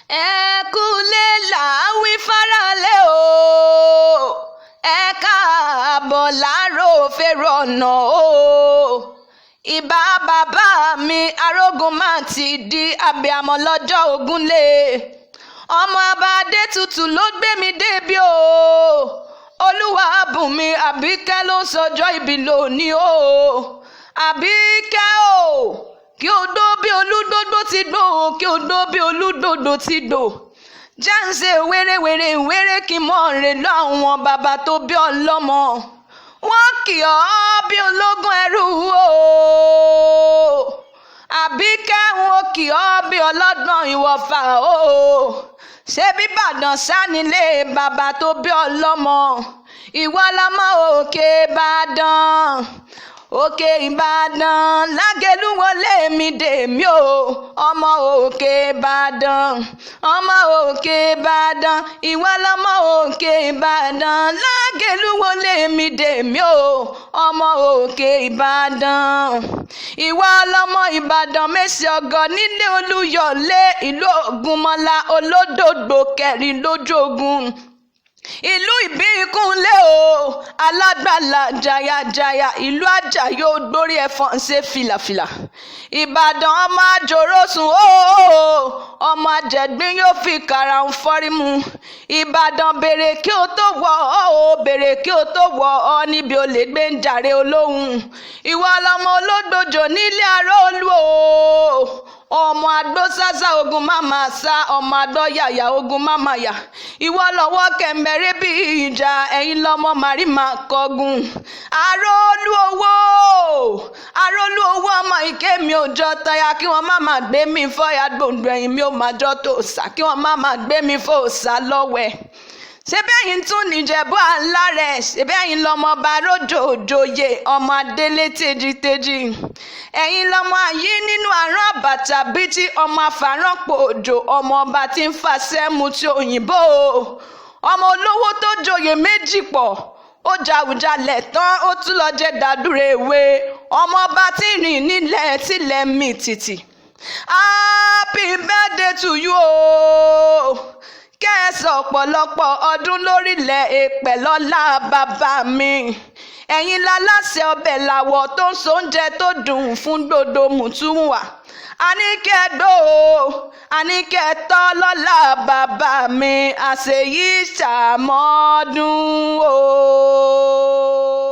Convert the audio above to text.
ẹ kúlé làwí fáralé o ẹ káàbọ̀ láàárọ̀ fèrè ọ̀nà o ìbà bàbá mi arógun má ti di abiyamọ lọ́jọ́ ògúnlé ọmọ ọba adétutù ló gbé mi débi o olúwa bùnmi àbíkẹ́ ló ń sọjọ́ ìbí lónìí o àbíkẹ́ o kí o dó bí olúdódó ti dó kí o dó bí olúdódó ti dó jáǹsẹ̀ wéré kí mọ̀ rè lọ́wọ́n bàbá tó bí ọlọ́mọ wọ́n kì ọ́ bí ológun ẹrú o àbíkẹ́ wọn kì ọ́ bí ọlọ́gbọ́n ìwọ̀fà o ṣé bíbàdàn sánilé bàbá tó bí ọlọ́mọ ìwọ lọmọ òkè ìbàdàn òkè ìbàdàn lágẹ̀lú wọlé mi dèmí o ọmọ òkè ìbàdàn ọmọ òkè ìbàdàn ìwọ lọmọ òkè ìbàdàn lágẹ̀lú wọlé mi dèmí o ọmọ òkè ìbàdàn ìwọ lọmọ ìbàdàn mẹ́sì ọgọ́ nílé olúyọ̀lé ìlú ògúnmọ́lá olódògbò kẹrin lójógùn ìlú ìbíkúnlé o alágbàlá jayajaya ìlú àjàyò gbórí ẹ̀fọn ṣe fìlàfìlà ìbàdàn ọmọ àjòròsùn o ọmọ àjẹgbín yóò fi kàrà ń fọ́rí mu ìbàdàn bèrè kí o tó wọ̀ ọ́ o bèrè kí o tó wọ̀ ọ́ níbi olè gbé ń jàre olóhùn ìwọ lọmọ olódòjò nílé aróolú o ọmọ àgbó sásá ogun máma sá ọmọ àgbó yàyà ogun máma yà ìwọ lọ́wọ́ kẹ̀mbẹ̀rẹ̀ bí ìjà ẹ̀yin lọ́mọ màrímà kọgun àrólú owó ọmọ ìké mi ò jọ taya kí wọ́n má máa gbé mi fọ́yà gbòǹgbò ẹ̀yìn mi ò máa jọ tó sà kí wọ́n má máa gbé mi fọ́ òsà lọ́wẹ̀ ṣebẹ́yìn tún níjẹ̀bú àńlá rẹ̀ ṣebẹ́yìn lọ́mọ bá rójò òjòyè ọmọ adélé tejiteji ẹ̀yin lọ́mọ ayé nínú àrùn àbàtà bíi ti ọmọ afáránpọ̀ òjò ọmọ ọba tí ń fàṣẹ mu ti òyìnbó ọmọ olówó tó joyè méjì pọ̀ ó jàwùjalẹ̀ tán ó tún lọ jẹ́ dàdúrà ewé ọmọ ọba tí rìn nílẹ̀ tilẹ̀ mì tìtì happy birthday to you o kẹ́sàn ọ̀pọ̀lọpọ̀ ọdún lórílẹ̀ èpẹ̀ lọ́lá bàbá mi ẹ̀yin láláṣẹ ọbẹ̀ làwọ̀ tó ń sóúnjẹ tó dùn fún gbogbo mùtúmùwà àníkẹ́dó àníkẹ́tọ́ lọ́lá bàbá mi àṣeyí ṣàmọ́dún o.